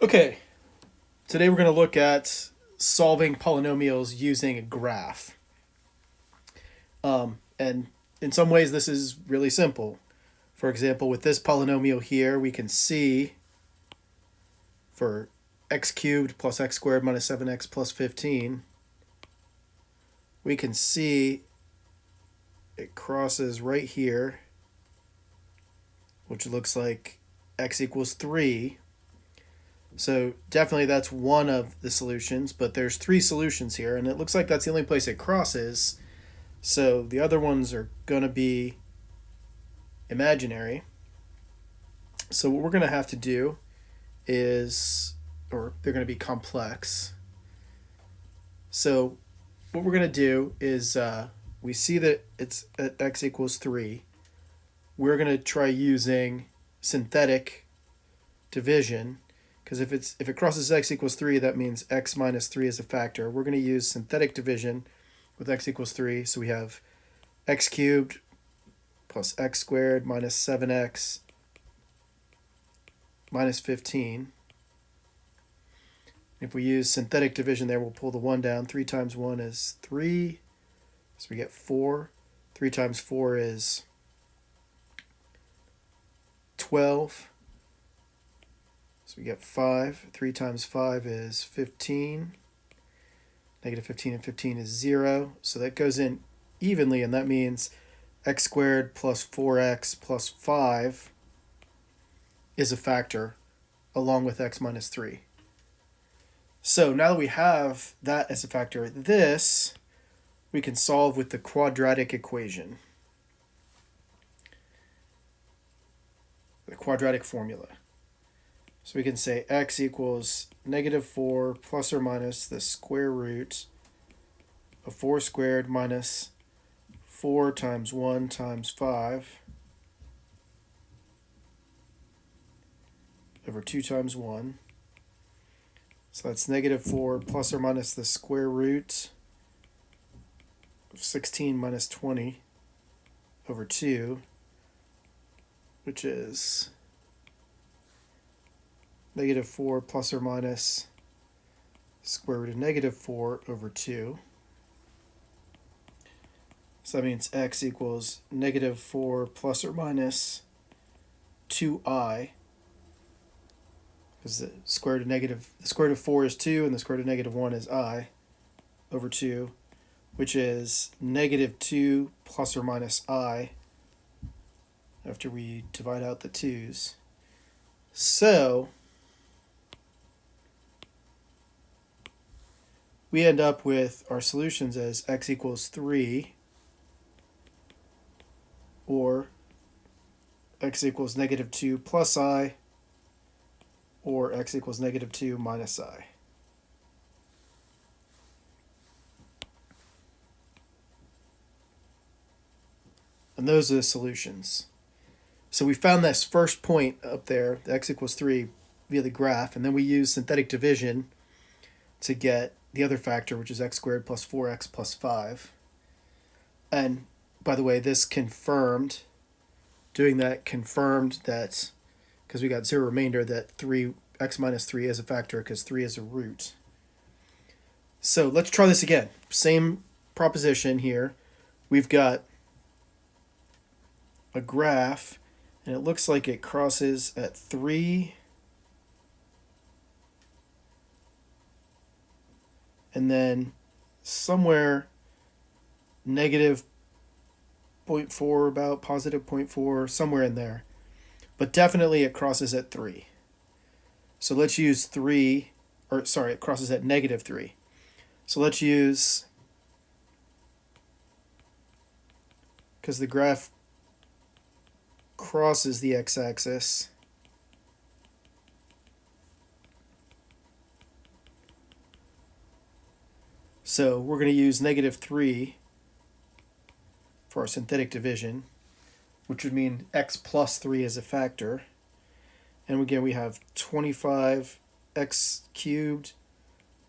Okay, today we're going to look at solving polynomials using a graph. And in some ways, this is really simple. For example, with this polynomial here, we can see for x cubed plus x squared minus 7x plus 15, we can see it crosses right here, which looks like x equals 3. So definitely that's one of the solutions, but there's three solutions here, and it looks like that's the only place it crosses. So the other ones are going to be imaginary. So what we're going to have to do is, or they're going to be complex. So what we're going to do is we see that it's at x equals 3. We're going to try using synthetic division, because if it crosses x equals 3, that means x minus 3 is a factor. We're going to use synthetic division with x equals 3. So we have x cubed plus x squared minus 7x minus 15. If we use synthetic division there, we'll pull the 1 down. 3 times 1 is 3. So we get 4. 3 times 4 is 12. So we get 5. 3 times 5 is 15. Negative 15 and 15 is 0. So that goes in evenly, and that means x squared plus 4x plus 5 is a factor along with x minus 3. So now that we have that as a factor, this we can solve with the quadratic equation, the quadratic formula. So we can say x equals negative 4 plus or minus the square root of 4 squared minus 4 times 1 times 5 over 2 times 1. So that's negative 4 plus or minus the square root of 16 minus 20 over 2, which is negative 4 plus or minus square root of negative 4 over 2. So that means x equals negative 4 plus or minus 2i, because the square root of 4 is 2, and the square root of negative 1 is I, over 2, which is negative 2 plus or minus I after we divide out the 2's. So we end up with our solutions as x equals 3 or x equals negative 2 plus I or x equals negative 2 minus I. And those are the solutions. So we found this first point up there, the x equals 3, via the graph, and then we use synthetic division to get the other factor, which is x squared plus 4x plus 5. And by the way, this confirmed, doing that confirmed that, because we got 0 remainder, that x minus 3 is a factor because 3 is a root. So let's try this again. Same proposition here. We've got a graph, and it looks like it crosses at 3, and then somewhere negative 0.4, about positive 0.4, somewhere in there. But definitely it crosses at 3. So let's use 3, or sorry, it crosses at negative 3. So let's use, because the graph crosses the x-axis, so we're going to use negative 3 for our synthetic division, which would mean x plus 3 is a factor. And again, we have 25x cubed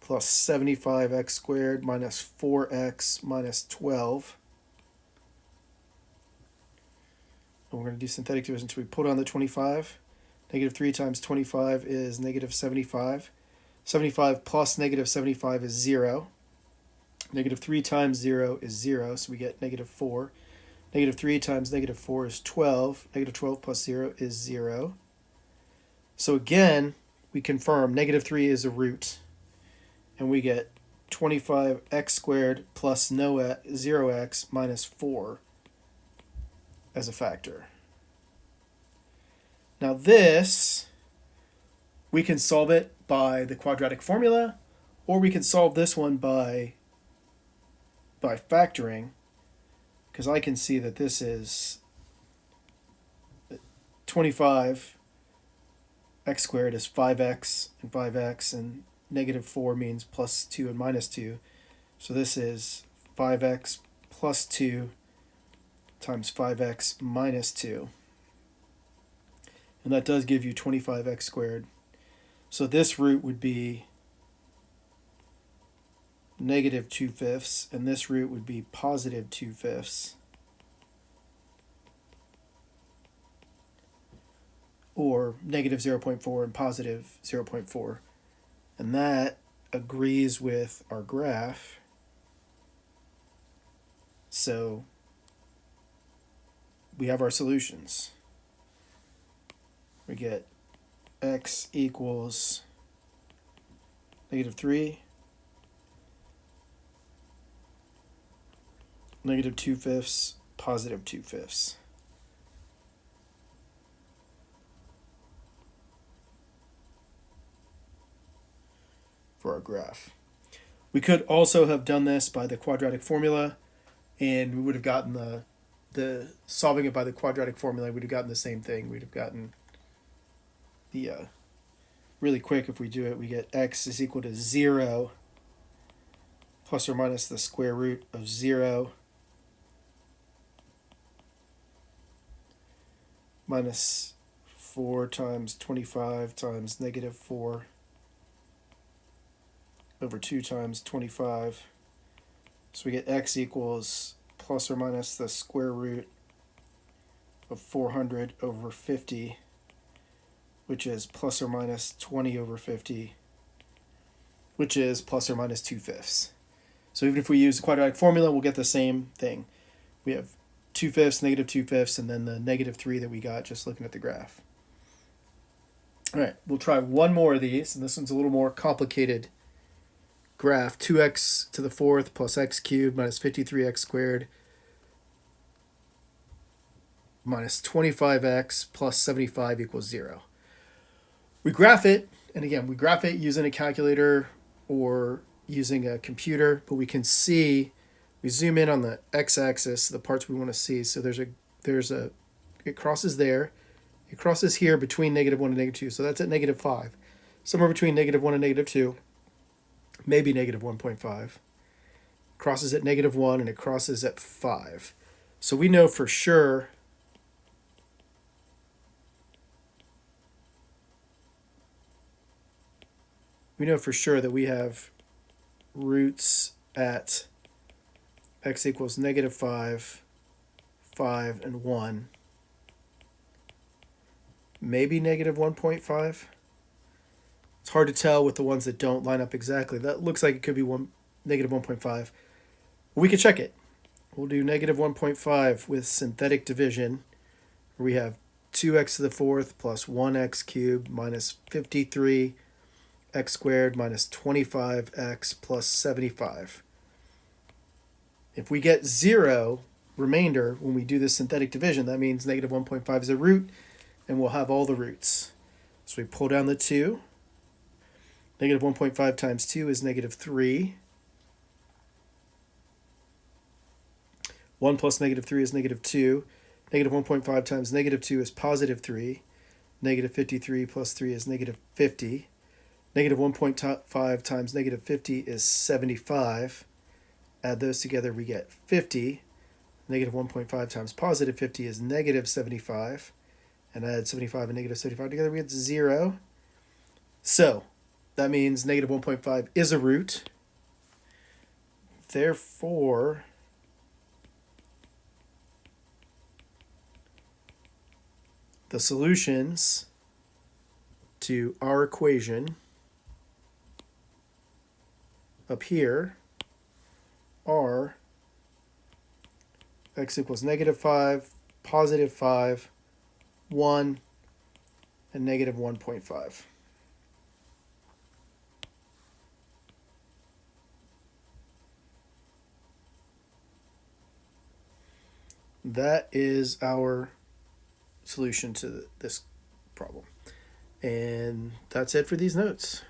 plus 75x squared minus 4x minus 12. And we're going to do synthetic division until we put on the 25. Negative 3 times 25 is negative 75. 75 plus negative 75 is 0. Negative 3 times 0 is 0, so we get negative 4. Negative 3 times negative 4 is 12. Negative 12 plus 0 is 0. So again, we confirm negative 3 is a root. And we get 25x squared plus 0x minus 4 as a factor. Now this, we can solve it by the quadratic formula, or we can solve this one by factoring, because I can see that this is 25x squared is 5x, and negative 4 means plus 2 and minus 2. So this is 5x plus 2 times 5x minus 2. And that does give you 25x squared. So this root would be negative 2/5, and this root would be positive 2/5. Or negative 0.4 and positive 0.4. And that agrees with our graph. So we have our solutions. We get x equals negative 3, negative 2/5, positive 2/5. For our graph. We could also have done this by the quadratic formula, and we would have gotten the solving it by the quadratic formula, we'd have gotten the same thing. We'd have gotten the really quick. If we do it, we get x is equal to 0 plus or minus the square root of 0 minus 4 times 25 times negative 4 over 2 times 25. So we get x equals plus or minus the square root of 400 over 50, which is plus or minus 20 over 50, which is plus or minus 2/5. So even if we use the quadratic formula, we'll get the same thing. We have 2/5, negative 2/5, and then the negative 3 that we got just looking at the graph. All right, we'll try one more of these, and this one's a little more complicated graph. 2x to the 4th plus x cubed minus 53x squared minus 25x plus 75 equals 0. We graph it, and again, we graph it using a calculator or using a computer, but we can see, we zoom in on the x-axis, the parts we want to see. So it crosses there, it crosses here between negative 1 and negative 2, so that's at negative 5. Somewhere between negative 1 and negative 2, maybe negative 1.5. Crosses at negative 1, and it crosses at 5. So we know for sure that we have roots at x equals negative 5, 5, and 1. Maybe negative 1.5. It's hard to tell with the ones that don't line up exactly. That looks like it could be negative 1.5. We can check it. We'll do negative 1.5 with synthetic division, where we have 2x to the 4th plus 1x cubed minus 53x squared minus 25x plus 75. If we get 0 remainder when we do this synthetic division, that means negative 1.5 is a root, and we'll have all the roots. So we pull down the 2. Negative 1.5 times 2 is negative 3. 1 plus negative 3 is negative 2. Negative 1.5 times negative 2 is positive 3. Negative 53 plus 3 is negative 50. Negative 1.5 times negative 50 is 75. Add those together, we get 50. Negative 1.5 times positive 50 is negative 75. And add 75 and negative 75 together, we get 0. So that means negative 1.5 is a root. Therefore, the solutions to our equation up here are x equals -5, +5, 1, and -1.5. That is our solution to this problem. And that's it for these notes.